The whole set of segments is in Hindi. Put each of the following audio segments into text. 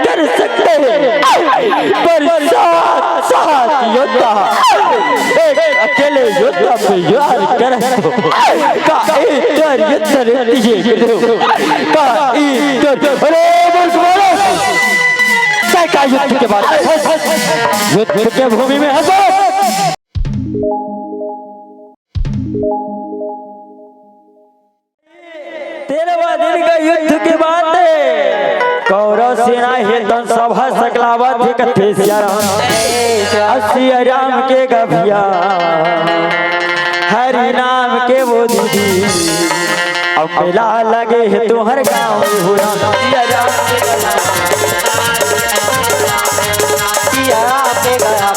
कर सकते हैं पर साथ योद्धा अकेले योद्धा पे यार कर का इधर ये का इधर अरे बोलो का युद्ध के बाद युद्ध के भूमि में हंसो। तेरहवां दिन का युद्ध के बाद कौरव सेना हेतन सभा सकलावत कथे सिया राम के गभिया हरि नाम के वो दीदी अब मेला लगे है तुम्हारे गाँव में हो सिया राम के गला सिया राम के गला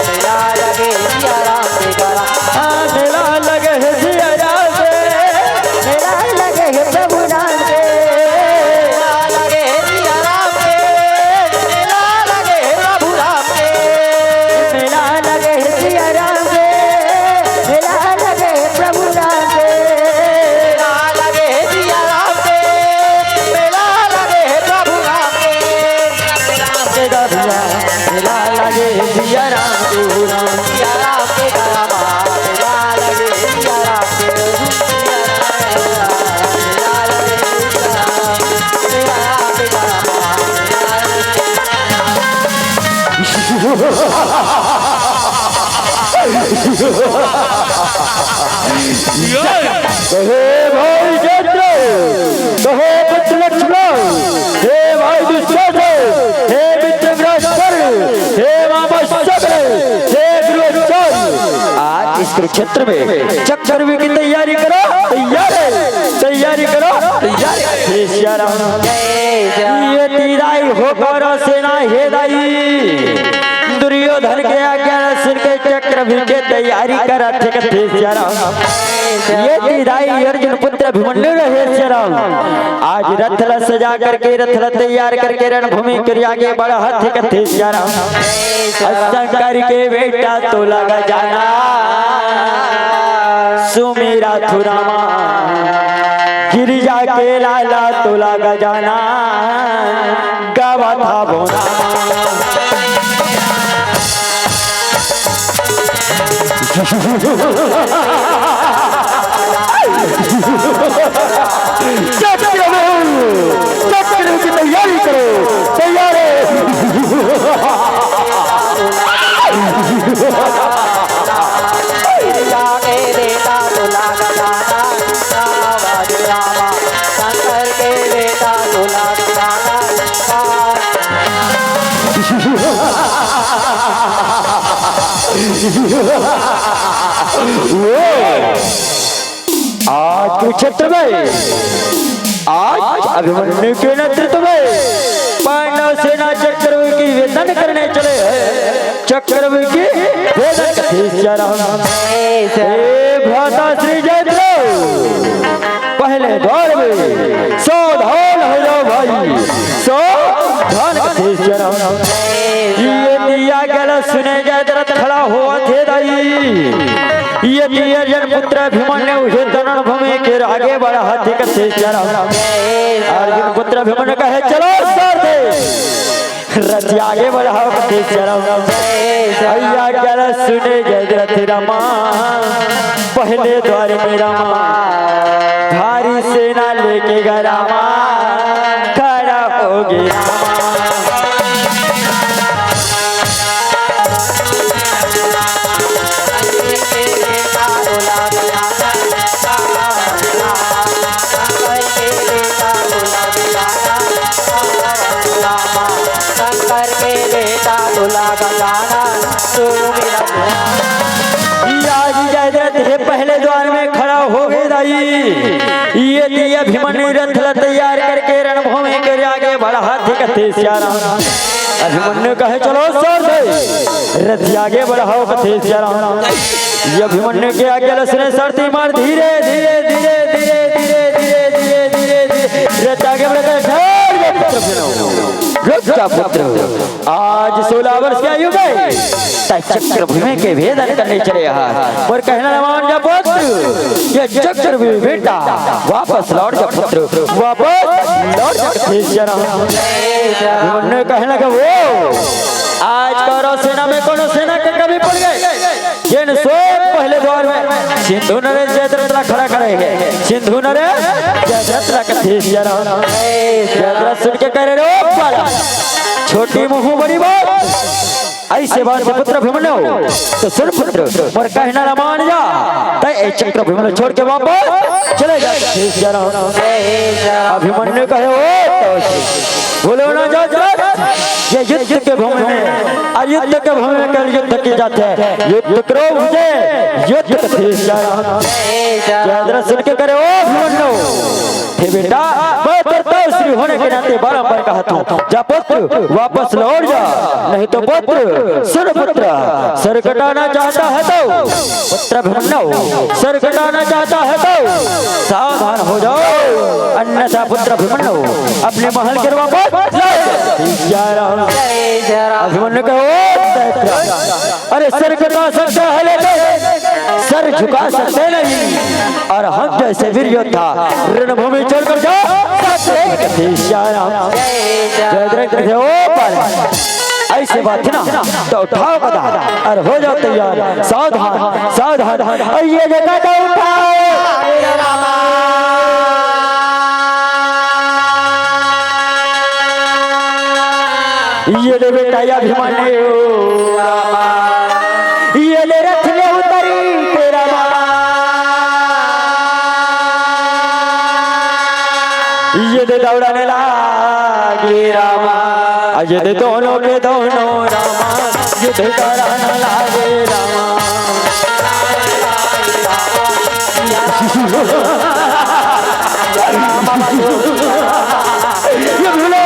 मेला लगे सिया राम के गला मेला लगे है सिया राम से मेला लगे है प्रभु नाम से मेला लगे है सिया राम के मेला लगे है प्रभु राम के मेला लगे है सिया राम के मेला लगे है प्रभु राम के मेला लगे है सिया राम के मेला लगे है प्रभु राम के मेला लगे सिया राम के सिया राम के गला मेला लगे सिया राम के हे भाई चंद्र हे पुत्र लक्ष्मण हे भाई दुष्यंत हे मित्र बृहस्पति हे मामा शब्द हे गुरुचर आज इस कुरुक्षेत्र में चक्रव्यूह की तैयारी करो तैयारी करो हे सिया राम ये तीराई होकर सेना हे दाई दुर्योधन के आज्ञा सुन के चक्रव्यूह के तैयारी करा थे सिया राम ये तीराई अर्जुन पुत्र अभिमन्यु रहे सिया राम आज रथ सजा करके रथ तैयार करके रणभूमि के आगे बढ़ा थे सिया राम शंकर के बेटा तो लगा जाना सुमेरा थुरामा गिरिजा के लाला तो लगा जाना गावा था बोना चक्रव्यूह की तैयारी करो तैयारी बेटा तुला गजाना रामा शंकर के बेटा तुला गजाना आज कुरुक्षेत्र में आज अभिमन्यु के नेतृत्व में पांडव सेना चक्रव्यूह की वेदन करने चले चक्रव्यूह की वेदन सिया राम भ्राता श्री जयद्रथ पहले दौर में सावधान हो जाओ भाई सावधान सिया राम ये दिया गला सुने जयद्रथ खड़ा हुआ थे दाई ये अर्जुन पुत्र अभिमन्यु रणभूमि के आगे बढ़ा हाथी कथे सिया राम अर्जुन पुत्र अभिमन्यु कहे चलो सर दे रथ आगे बढ़ाओ कथे सिया राम अय्या गला सुने जयद्रथ रामा पहले द्वार में रामा भारी सेना लेके गया रामा खड़ा हो गया पहले द्वार में खड़ा हो गए दाई ये दिया अभिमन्यु रथ तैयार करके रणभूमि के आगे बढ़ा हाथी कथे सिया राम अभिमन्यु कहे चलो सर दे रथ आगे बढ़ाओ कथे सिया राम ये अभिमन्यु के आगे लसने सरती मार धीरे धीरे धीरे धीरे धीरे धीरे धीरे धीरे धीरे आगे बढ़कर पुत्र आज 16 वर्ष की आयु में चक्र भूमि के भेदन करने चले यहाँ और कहना मान जा पुत्र ये चक्र भूमि बेटा वापस लौट जा पुत्र वापस लौट जा अभिमन्यु कहने लगा वो आज कौरव सेना में कौन सेना के कभी पड़ गए जिन सो पहले द्वार में सिंधु नरे जयद्रथ खड़ा करेंगे सिंधु नरे जयद्रथ का देश जयद्रथ सुन के कह रहे हो छोटी मुंह बड़ी बात ऐसे बात से पुत्र अभिमन्यु तो सुन पुत्र और कहना न मान जा तय चक्र अभिमन्यु छोड़ के वापस चले जा अभिमन्यु कहे ओ बोलो ना जयद्रथ ये युद्ध के भूमि में अयुद्ध के भूमि में कल युद्ध किए जाते हैं युद्ध करो मुझे युद्ध का देश जयद्रथ सुन के करे ओ अभिमन्यु थे बेटा मैं तो श्री होने के नाते बारंबार कहता हूँ जा पुत्र वापस लौट जा नहीं तो पुत्र सुन पुत्र सर कटाना चाहता है तो पुत्र अभिमन्यु सर कटाना चाहता है तो सावधान हो जाओ अन्यथा पुत्र अभिमन्यु अपने महल के वापस अभिमन्यु कहो अरे सर कटा सकता है लेकिन सर झुका सकते नहीं और हम जैसे वीर योद्धा रणभूमि छोड़कर जाओ ऐसे बात ना तो उठाओ कदा और हो जाओ तैयार सावधान सावधान ये जगह उठाओ ये ले बेटा अभिमन्यु ये ले रथ ले उतरी तेरा ये दे दौड़ाने लागे रामा ये दे दोनों के दोनों रामा ये दे कराना लागे रामा ये भूले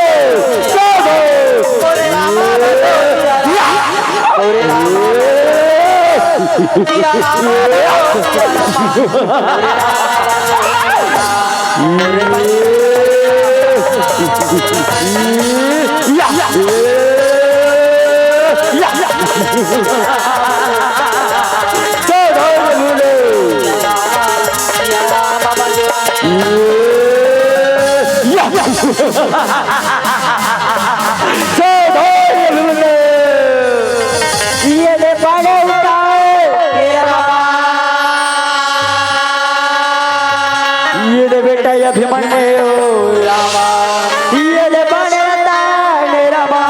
अभिमन्यु रामा ये ले बड़े ताने रामा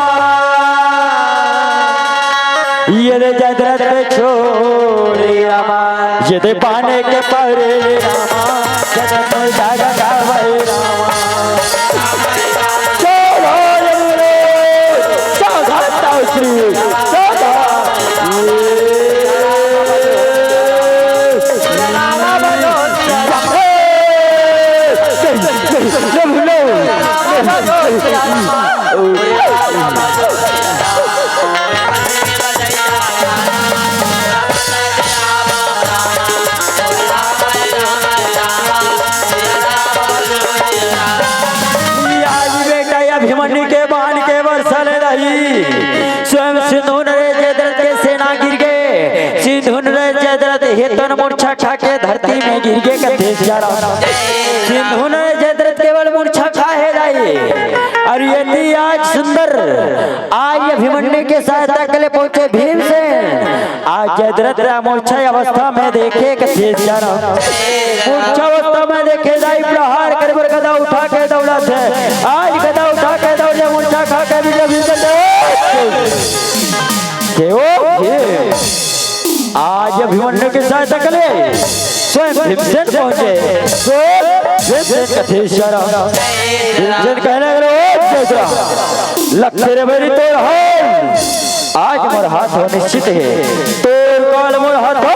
ये ले जयद्रथ छोड़े रामा ये दे पाने के परे रामा जगत जागा गावे रामा छोड़ो रे साधा श्री साधा अभिमन्यु के बाण के वर्षा ले रही स्वयं सिंधु नरे जयद्रथ के सेना गिर गए सिंधु नरे जयद्रथ हेतन मूर्छा खा के धरती में गिर गए कथे जा रहा सिंधु नरे जयद्रथ केवल मूर्छा खाए जाए और यदि आज सुंदर आज अभिमन्यु के सहायता के लिए पहुंचे भीमसेन आज जयद्रथ मूर्छा अवस्था में देखे कथे जा रहा मूर्छा अवस्था में देखे जाए प्रहार कर गदा उठा के दौड़ा थे आज गदा उठा के दौड़े मूर्छा खा के आज अभिमन्यु की सहायता के लिए स्वयं भीमसेन पहुंचे भीमसेन कहने लगे लक्ष्य रे मेरी तोर हो आज मोर हाथ हो निश्चित है तोर काल मोर हाथ हो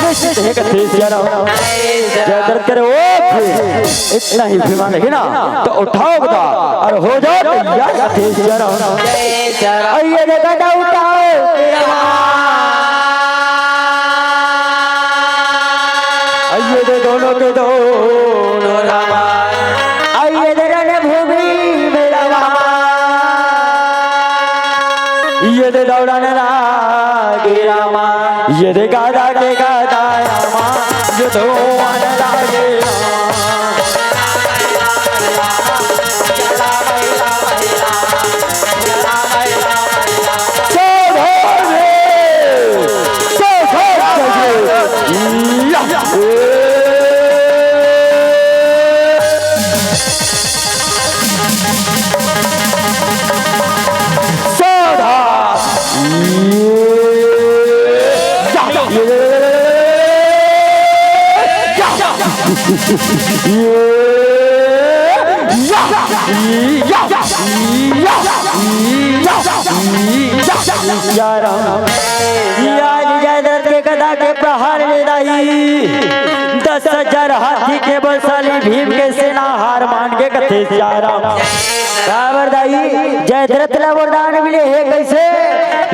निश्चित है कथे जयद्रथ करे ओ इतना ही भीमा नहीं ना तो उठाओ बता और हो जाओ तैयार कथे आइए देखा उठाओ यदि दौड़ने लागे रामा यदि गादा के गादा रामा युद्धो आने लागे गदा के प्रहार ले रही 10,000 हाथी के बलशाली भीम के सेना हार मान के कथे जयद्रथ ला वरदान मिले है कैसे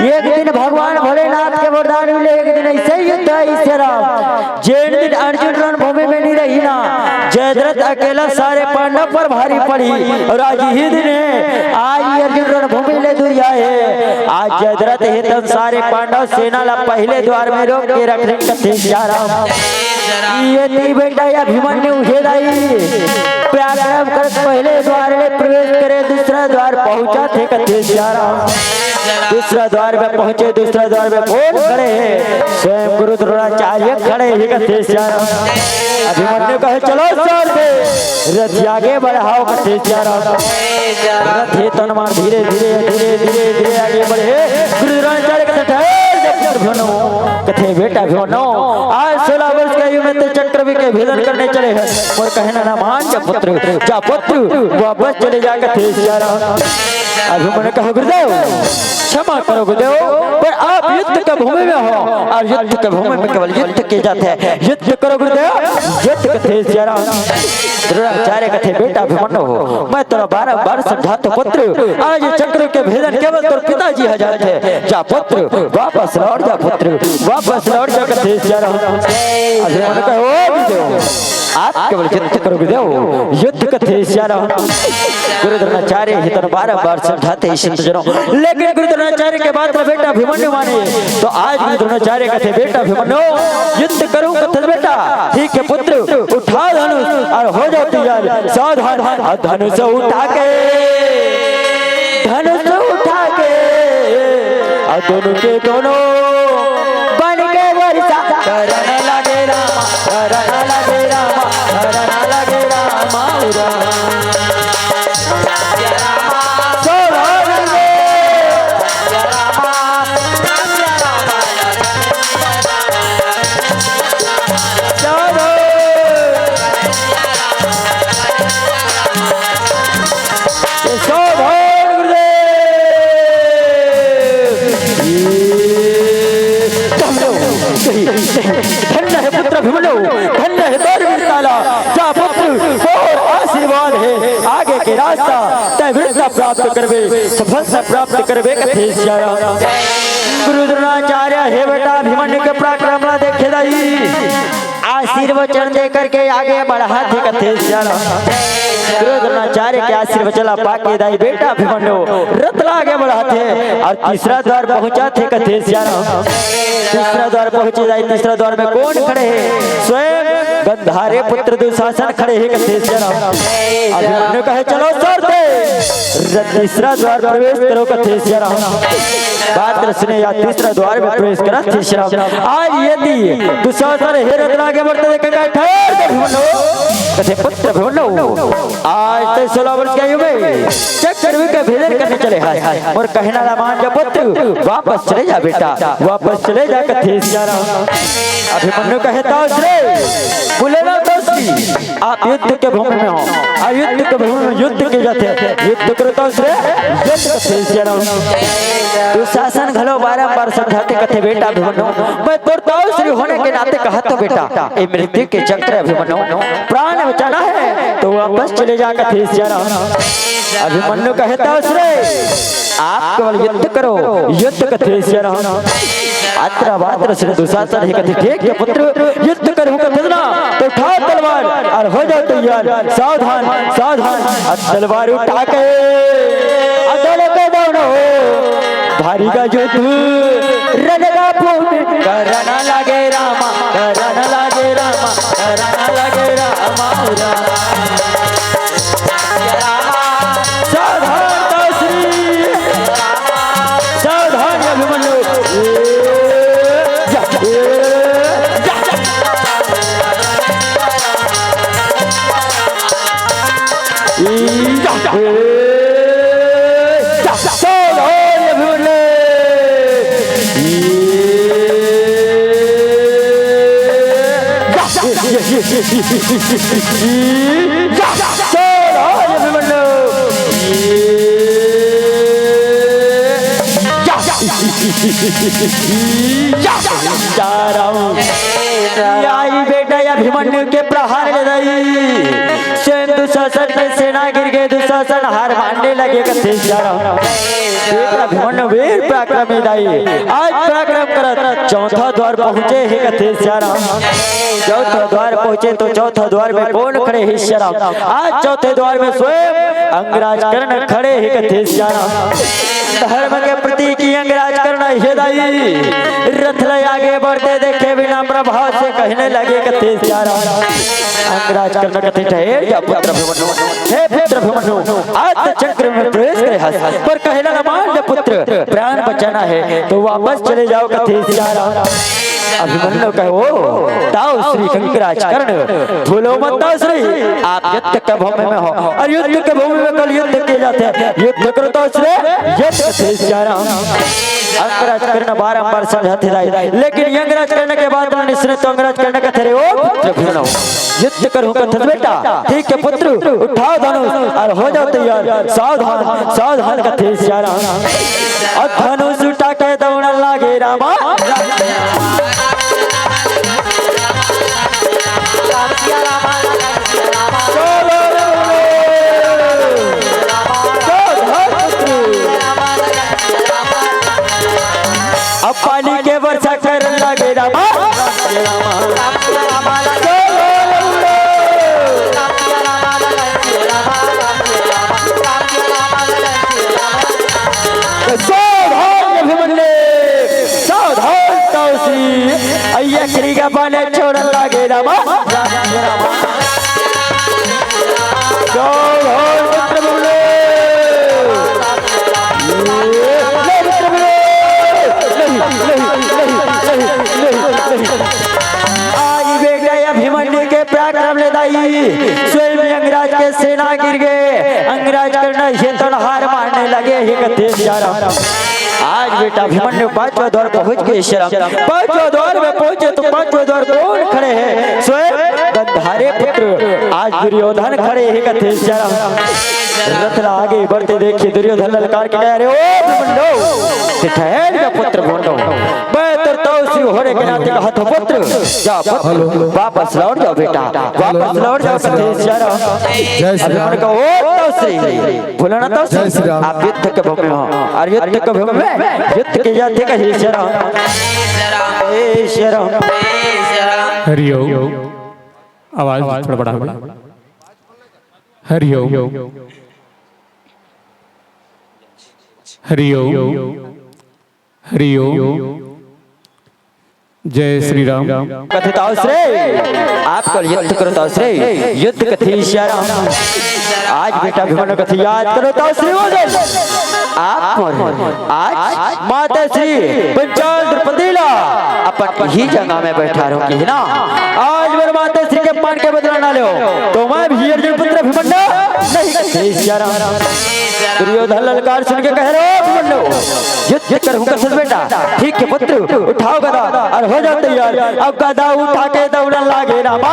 एक दिन भगवान भोलेनाथ के वरदान मिले एक दिन ऐसे युद्ध ऐसे राम जेठ दिन अर्जुन रणभूमि में नहीं रही ना जयद्रथ अकेला सारे पांडव पर भारी पड़ी और आज ही दिन है आज अर्जुन रणभूमि ले दुरिया है आज जयद्रथ है तब सारे पांडव सेना ला पहले द्वार में रोक के रख रहे ये ती बेटा या अभिमन्यु उठेदाई पराक्रम कर पहले द्वार में प्रवेश करे दूसरा द्वार पहुंचा थे कथे दूसरा द्वार में पहुंचे दूसरा द्वार में कौन खड़े हैं स्वयं गुरु द्रोणाचार्य खड़े ही कथे अभिमन्यु कहे चलो साथ में रथ आगे बढ़ाओ कथे रथ है तन मार धीरे धीरे धीरे धीरे धीरे आगे बढ़े गुरु द्रोणाचार्य कथे बेटा भ्योनो आज 16 वर्ष की आयु में ते चक्रव्यूह के भेदन करने चले हैं और कहना ना मान जा पुत्र वापस चले जा कथे अभिमन्यु कहा गुरुदेव क्षमा करो गुरुदेव पर आप युद्ध के भूमि में हो और युद्ध के भूमि में केवल युद्ध किए जाते हैं युद्ध करो गुरुदेव युद्ध कथे द्रोणाचार्य कथे बेटा अभिमन्यु हो मैं तेरा 12 बार समझाता पुत्र आज चक्र के भेदन केवल तेरे पिताजी हजार थे जा पुत्र वापस लौट जा पुत्र वापस लौट जा कथे अभिमन्यु कहे ओ गुरुदेव आप केवल युद्ध करो गुरुदेव युद्ध कथे गुरु द्रोणाचार्य हितन 12 बार समझाते हैं संत जनों लेकिन गुरु द्रोणाचार्य के बाद में बेटा अभिमन्यु माने तो आज गुरु द्रोणाचार्य कहते बेटा अभिमन्यु युद्ध करूं कथे बेटा ठीक है पुत्र उठा धनुष और हो जाओ तैयार सावधान धनुष उठा के दोनों के दोनों बन के वर्षा करने लगे रामा करने लगे रामा करने लगे रामा धन्य है पुत्र अभिमन्यु धन्य है दौड़ताला जा पुत्र और आशीर्वाद है आगे के रास्ता तय वीरता प्राप्त करबे सफलता प्राप्त करबे कथे गुरु द्रोणाचार्य हे बेटा अभिमन्यु के पराक्रम ला देखे दाई आशीर्वचन दे करके आगे बढ़ा थे कथे गुरु द्रोणाचार्य के आशीर्वचन पाके दाई बेटा अभिमन्यु रथ आगे बढ़ा थे और तीसरा द्वार पहुंचा थे कथे तीसरा द्वार पहुंचे जाए तीसरा द्वार में कौन खड़े हैं स्वयं गंधारे पुत्र दुशासन खड़े हैं कथे अभिमन्यु कहे चलो सर तीसरा द्वार प्रवेश करो कथे बात सुने या तीसरा द्वार में प्रवेश करा थे आज यदि दुशासन हे रथ आगे बढ़ते देखेगा ठहर कथे पुत्र अभिमन्यु आज तो 16 वर्ष की आयु में चक्रव्यूह के भेदन करने चले हैं और कहना ना मान जा पुत्र वापस चले जा बेटा वापस चले जा कथे अभिमन्यु कहता बोले ना आप युद्ध के भूमि में हो आप युद्ध के भूमि में युद्ध के जाते युद्ध करता दुशासन घलो बारंबार समझाते कथे बेटा अभिमन्यु मैं तोड़ता श्री होने के नाते कहा तो बेटा ये मृत्यु के चक्र अभिमन्यु प्राण बचाना है तो वापस चले जा कथे अभिमन्यु कहता आप केवल युद्ध करो युद्ध कथे अत्र वात्र श्री दुशासन ही कथे ठीक है पुत्र युद्ध करूं कथे ना तो उठा तलवार और हो जाओ तैयार सावधान तलवार उठा के दोनों के भारी का जो तू रनगा भूमि करना लगे रामा करना लगे रामा करना लगे रामा सावधान श्री सावधान अभिमन्यु बेटा अभिमन्यु के प्रहार स्वयं दुशासन के सेना गिर गए दुशासन हार मानने लगे अभिमन्यु वीर पराक्रमी दाई आज पराक्रम करत चौथा द्वार पहुंचे हे कथेश चौथा द्वार पहुंचे तो चौथा द्वार में कौन खड़े हे शराब आज चौथे द्वार में स्वयं अंगराज कर्ण खड़े हे कथेश धर्म के प्रतीक अंगराज कर्ण हे दाई रथ ले आगे बढ़ते देखे बिना प्रभाव से कहने लगे कथेश अंगराज कर्ण कथे ठहर जा पुत्र अभिमन्यु हे पुत्र अभिमन्यु आज चक्र में प्रवेश करे हस पर कहना न मान पुत्र प्राण बचाना है तो वापस चले जाओ कथेश अभिमन्यु कहो ताऊ श्री अंगराज कर्ण भूलो मत ताऊ श्री आप युद्ध के भूमि में हो और युद्ध के भूमि में कल युद्ध किए जाते हैं युद्ध करो ताऊ श्री युद्ध कथेश अंगराज कर्ण बारंबार समझाते रहे लेकिन अंगराज कर्ण के बाद निश्चित तो अंगराज कर्ण का थे ओ पुत्र अभिमन्यु युद्ध करूं कथन बेटा ठीक है पुत्र उठाओ धनुष और हो जाओ तैयार सावधान सावधान कथेश और धनुष उठा के दौड़ लागे रामा अब पानी के वर्षा कर लगे रामा का बने छोड़ लागे रामा अभिमन्यु के पराक्रम ले दाई स्वयं अंगराज के सेना गिर गए अंगराज करना ये तो हार मारने लगे ही कथेश आज बेटा अभिमन्यु पांचवा द्वार पहुंच गए पांचवा द्वार में पहुंचे तो पांचवा द्वार कौन खड़े हैं स्वयं गंधारे पुत्र आज दुर्योधन खड़े हैं कथेश रथ आगे बढ़ते देखिए दुर्योधन ललकार के कह रहे हो अभिमन्यु ठहर जा पुत्र भोंडो होने के नाते कहा तो पुत्र जा पुत्र वापस लौट जाओ बेटा वापस लौट जाओ कथेश अभिमन्यु का ओ श्री भूलना तो आप युद्ध के भूमि में हो और युद्ध के भूमि में युद्ध के जाते का हरिओ आवाज थोड़ा बड़ा हरिओ हरिओ हरिओ जय श्री राम कथिताओ श्रे आपको युद्ध करो ताओ श्रे युद्ध कथेश आज बेटा अभिमन्यु कथी याद करो ताओ श्री आप आज माता श्री पंचाल द्रौपदीला अपन ही जगह में बैठा रहूंगी है ना आज मेरे माता श्री के मान के बदला ना लो तो मैं भी अर्जुन पुत्र अभिमन्यु नहीं कथेश दुर्योधन ललकार सुन के कह रहे हो अभिमन्यु युद्ध करूं कर बेटा ठीक है पुत्र उठाओ गदा और हो जाओ तैयार अब गदा उठा के दौड़न लागे रामा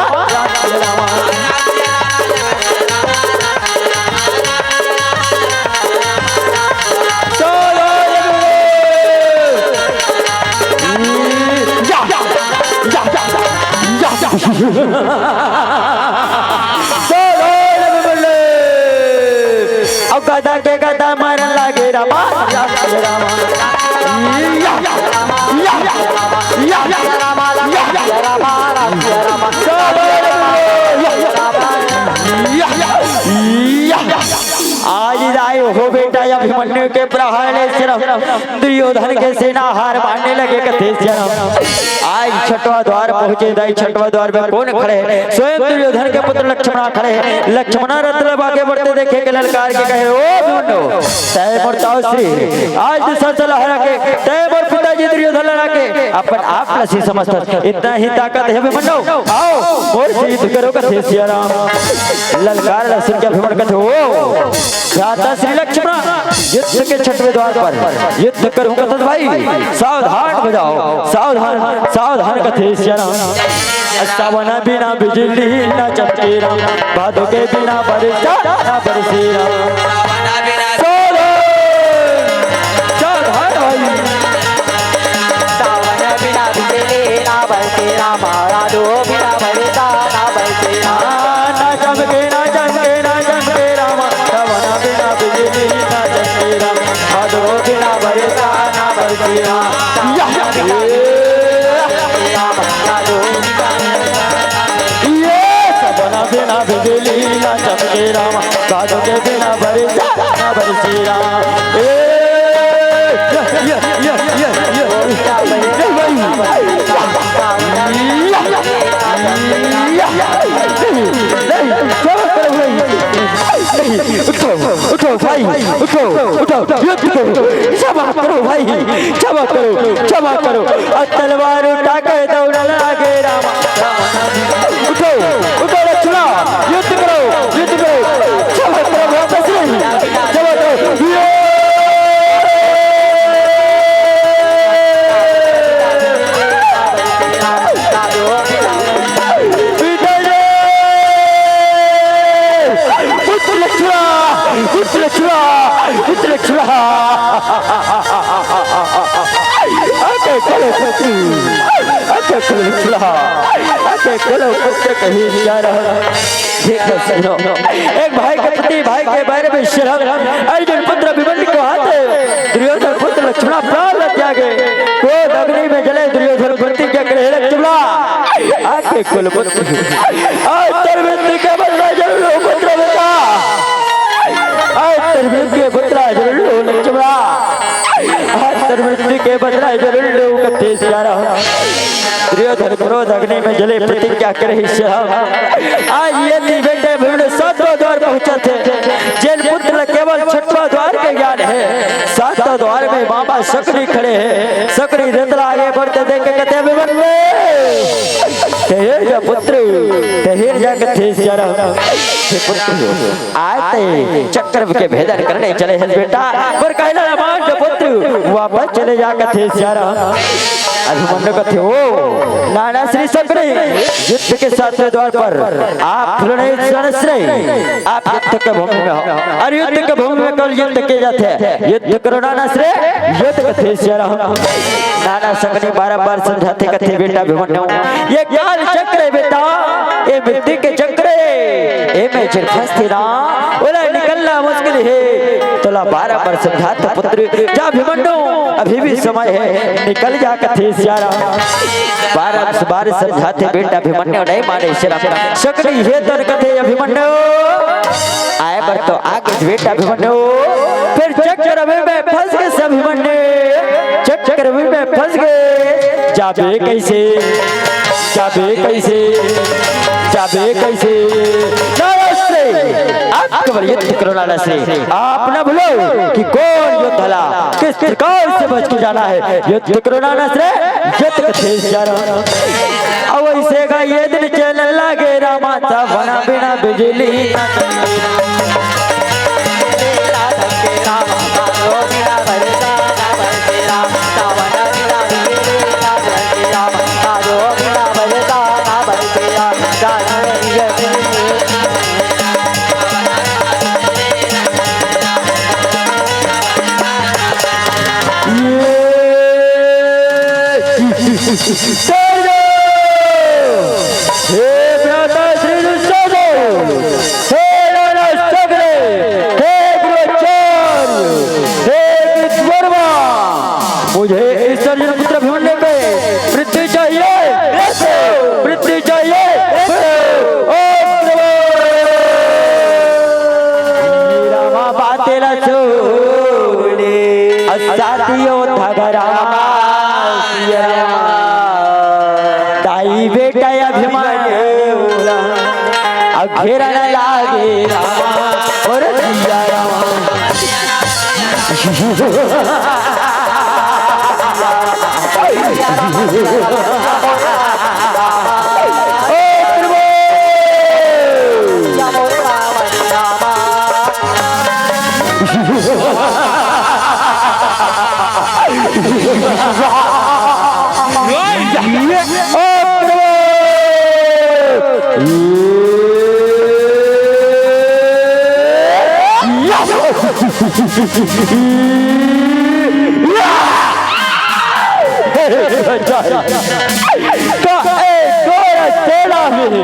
अब गदा के गदा मारन लागे रामा आज आए हो बेटा अभिमन्यु के प्रहार दुर्योधन के सेना हार मारने लगे कथे आज छठवा द्वार पहुंचे दाई छठवा द्वार में कौन खड़े हैं? स्वयं दुर्योधन के पुत्र लक्ष्मण खड़े हैं। लक्ष्मण रथ आगे बढ़ते देखे के ललकार के कहे ओ भिमंडो तय मोर श्री आज दूसरा चला हरा के तय मोर पिताजी दुर्योधन लड़ा के अपन आप लसी समझता इतना ही ताकत है भिमंडो आओ मोर से युद्ध करो कथे सिया राम ललकार लसन के भिमंड कथे ओ भ्राता श्री लक्ष्मण युद्ध के छठवें द्वार पर युद्ध करूंगा तो भाई सावधान हो जाओ सावधान सावधान कथे सिया राम सावन बिना बिजली न चमके राम भादो के बिना बरसा न बरसे राम बिजली ना चमके राम कादों के बिना बरसा ना बरसे राम उठो भाई उठो उठो युद्ध करो क्षमा करो भाई क्षमा करो क्षमा करो तलवार उठा के दौड़ने लगे राम उठो उठो लक्ष्मण युद्ध करो क्षमा करो वापस नहीं क्षमा करो एक भाई के प्रति भाई के बारे में शर्म अर्जुन पुत्र अभिमन्यु को हाथ दुर्योधन पुत्र लक्ष्मण प्राण त्यागे क्रोध अग्नि में जले दुर्योधन प्रतिज्ञा करे लक्ष्मण आके कुलपुत्र आज तरविंद के बदला जरूर लो पुत्र बेटा आज तरविंद के बदला जरूर लो लक्ष्मण आज तरविंद के बदला जरूर लो कथे सिया राम दुर्योधन क्रोध अग्नि में जले प्रतिज्ञा करे आज ये बेटे भिमंड सातवां द्वार पहुंचे थे जिन पुत्र केवल छठवां द्वार के ज्ञान है सातवां द्वार में मामा सकरी खड़े हैं सकरी रतला आगे बढ़ते देखे कहते भिमंड तेरे पुत्र तेरे जा कथे सिया राम पुत्र आते चक्र के भेदन करने चले हैं बेटा पर कहना मान पुत्र वापस चले जा कथे सिया राम अभिमन्यु कथे ओ नाना श्री सकरी युद्ध के सातवें द्वार पर आप आप युद्ध के भूमि में हो और युद्ध के भूमि में कल युद्ध किए जाते हैं युद्ध करो नाना श्री युद्ध कथे सिया राम नाना सकरी बार-बार समझाते कथे बेटा अभिमन्यु ये काल चक्र है बेटा ये मृत्यु के चक्र है ए में चिर फंसती ना ओला निकलना मुश्किल है तोला बार-बार समझाते पुत्र जा अभिमन्यु अभी भी समय है निकल जा कथे सिया राम बार समझाते बेटा अभिमन्यु नहीं माने श्री सकरी है तर कथे अभिमन्यु आए पर तो आगे बेटा अभिमन्यु फिर चक्र में फंस गए सब अभिमन्यु चक्र में फंस गए जाबे कैसे जाबे कैसे जाबे कैसे आप केवल युद्ध करो नाना से आप न भूलो कि कौन युद्ध हला किस प्रकार से बच के जाना है युद्ध करो नाना से युद्ध कथे सिया राम अब ऐसे का ये दिन चलने लगे रामा बना बिना बिजली मुझे इस अर्जुन पुत्र अभिमन्यु पे मृत्यु चाहिए मृत्यु चाहिए रामा बातें न छोड़े साथियों उठा रामा सिया रामा ताई बेटा अभिमन्यु घेरा न लागे रामा और सिया रामा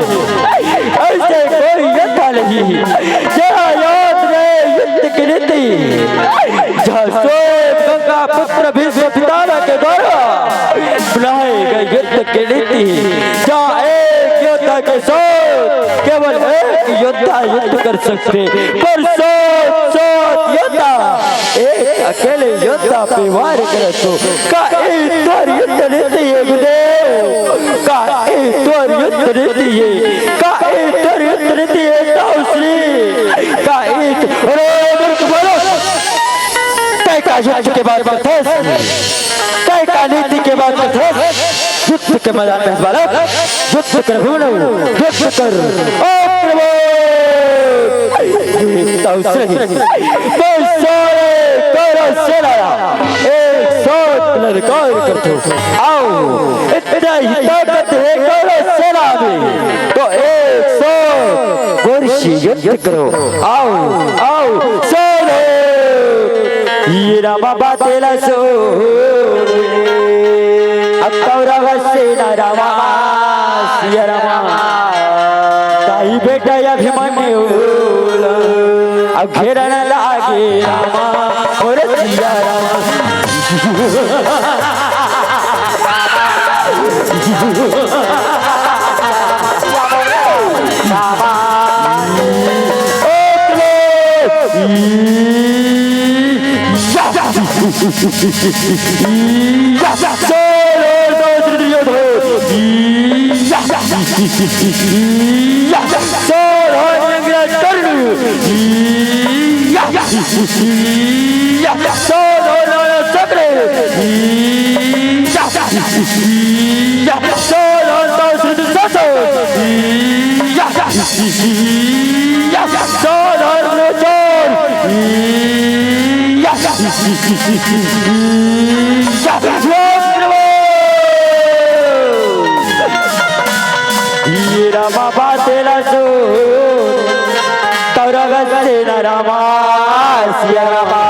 ऐसे कोई युद्ध नहीं जहाँ याद रहे युद्ध की नीति जहाँ सोए गंगा पुत्र भीष्म पितामह के द्वारा बनाए गए युद्ध की नीति जहाँ एक योद्धा के साथ केवल एक योद्धा युद्ध कर सकते पर सात योद्धा एक अकेले योद्धा पे वार करे तो का एक युद्ध नीति है गुरुदेव का एक युद्ध नीति है का एक युद्ध नीति है ताउश्री का एक अरे मूर्ख बोलो कई का युद्ध के बाद में थे कई का नीति के बाद में थे युद्ध के मैदान में बालक युद्ध कर भूलो युद्ध कर ओ प्रभु ताउश्री बस सारे करो सेनाया एक साथ ललकार करते आओ इतना ही ताकत है करो सेना में तो एक साथ वर्षी युद्ध करो आओ आओ सारे ये रामा बातेला सो अकौरव सेना रामा सिया रामा ताई बेटा अभिमन्यु अब घेरा न लागे रामा और सिया रामा रामा बातेला सो कौरव सेना रामा सिया रामा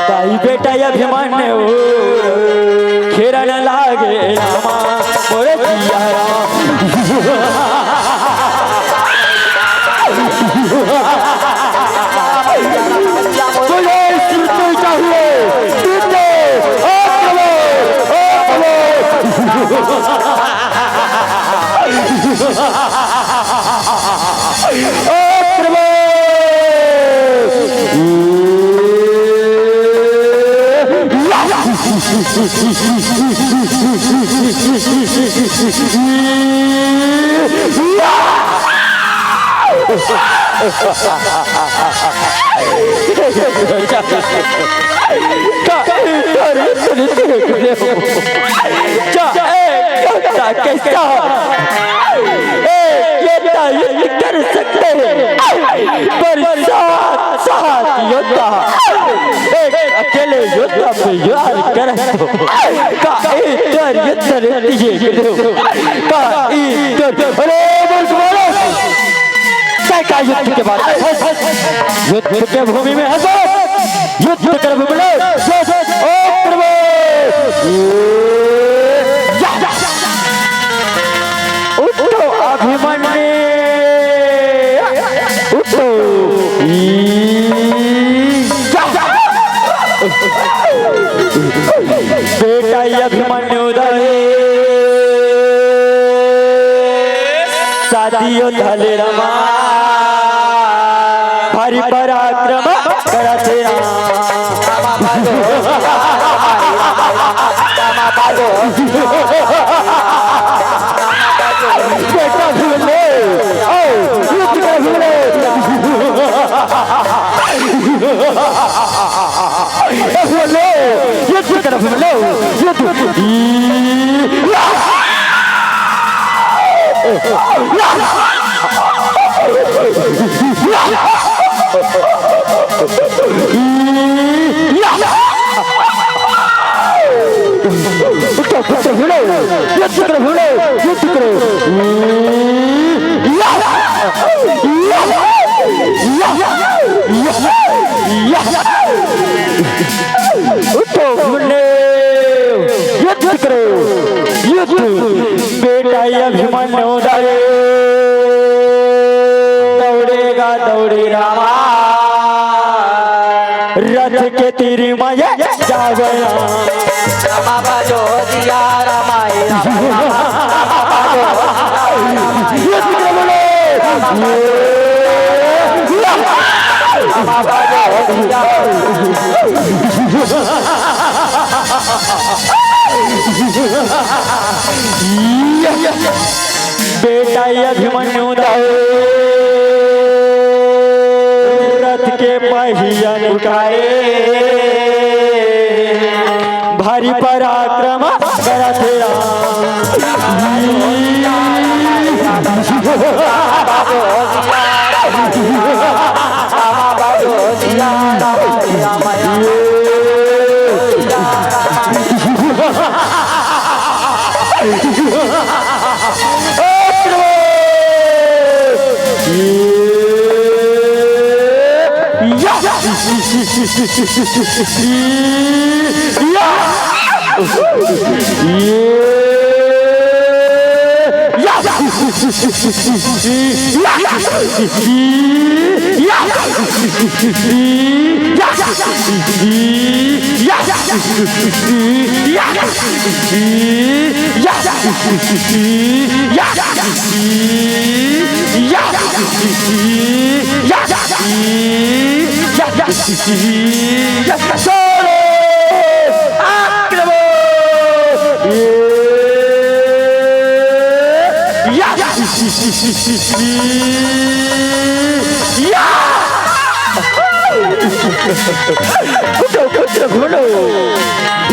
ताई बेटा अभिमन्यु घेरा न लागे रामा मोरे सिया रामा मुझे सुनते चाहिए सुनते ओ कर सकते हैं पर सात योद्धा एक अकेले योद्धा पे यार करे तो का इधर का युद्ध के बाद युद्ध के भूमि में हंसो युद्ध कर बोलो ओ प्रभु उठो अभिमन्यु उठो बेटा अभिमन्यु शादियों धले रमा भारी पराक्रम करते बेटा भीमले आओ युद्ध कर भीमले भीमले युद्ध कर भीमले युद्ध बेटा अभिमन्यु दौड़ेगा दौड़े रामा रथ के तीर में जावे रामा बाजो दिया रामाई बेटा अभिमन्यु रथ के पहिया निकाले भारी पराक्रम करत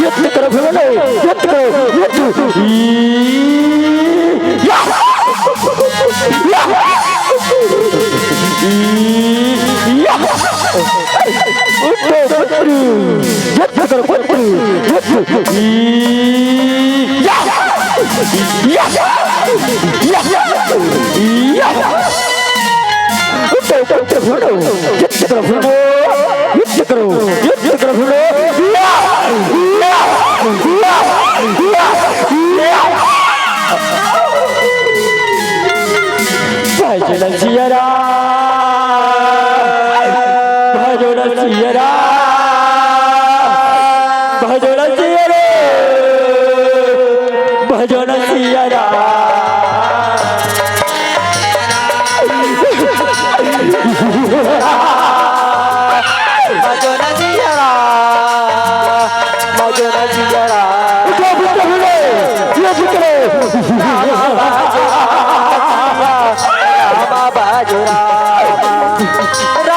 युद्ध करो भीमले युद्ध करो युद्ध करो पुत्र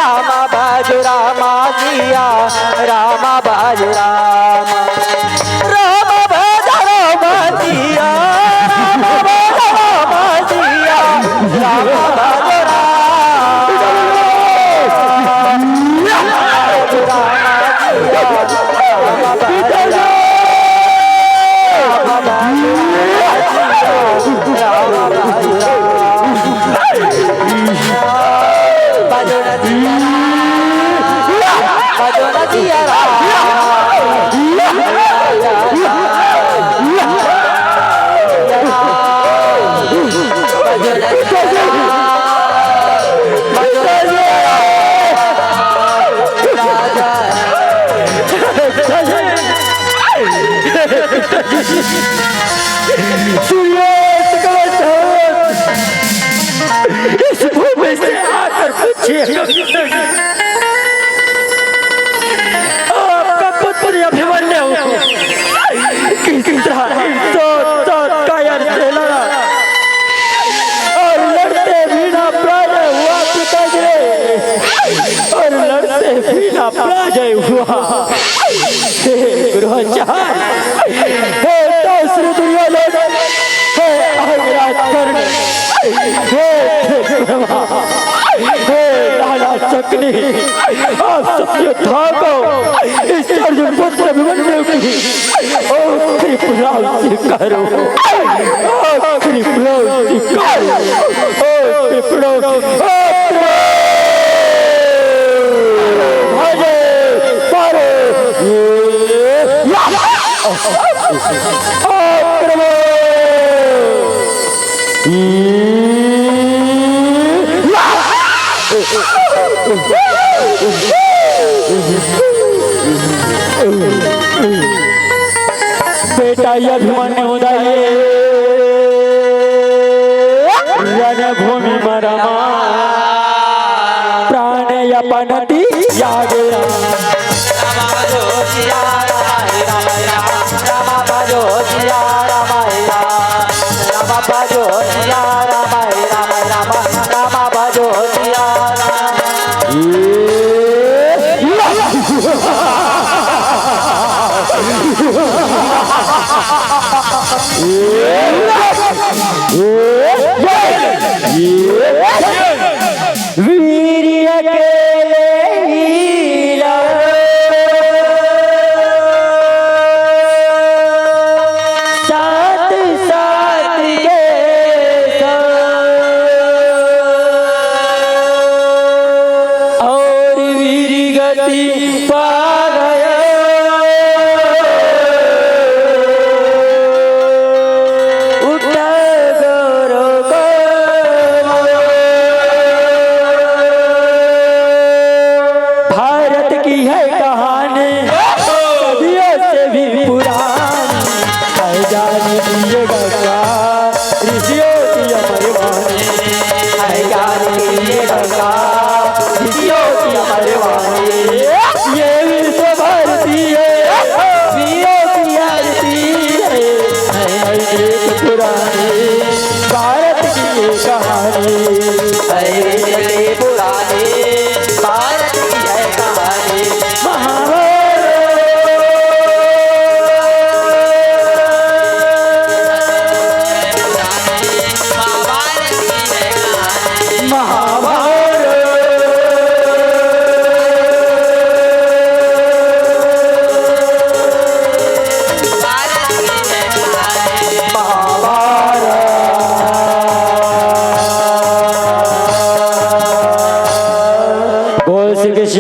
रामा बाजू रामा रामा बाजा रामा दिया रामा बाजा रामा दिया रामा बाजू इस भूमि से आकर पूछिए आपका पुत्र अभिमन्यु हे दासरी दुर्योधन, हे अविराज कर्ण, हे लाला शक्ति, आप सब योद्धाओं को इस अर्जुन पुत्र अभिमन्यु की आखिरी प्रहार स्वीकारो, आखिरी प्रहार स्वीकारो, आखिरी प्रहार बेटा अभिमन्यु उदय रणभूमि मरमा प्राण अपनति यागे वीर्य के लीला साथ साथ के और वीर गति पा गया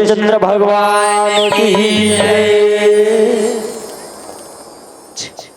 चंद्र भगवान की जय।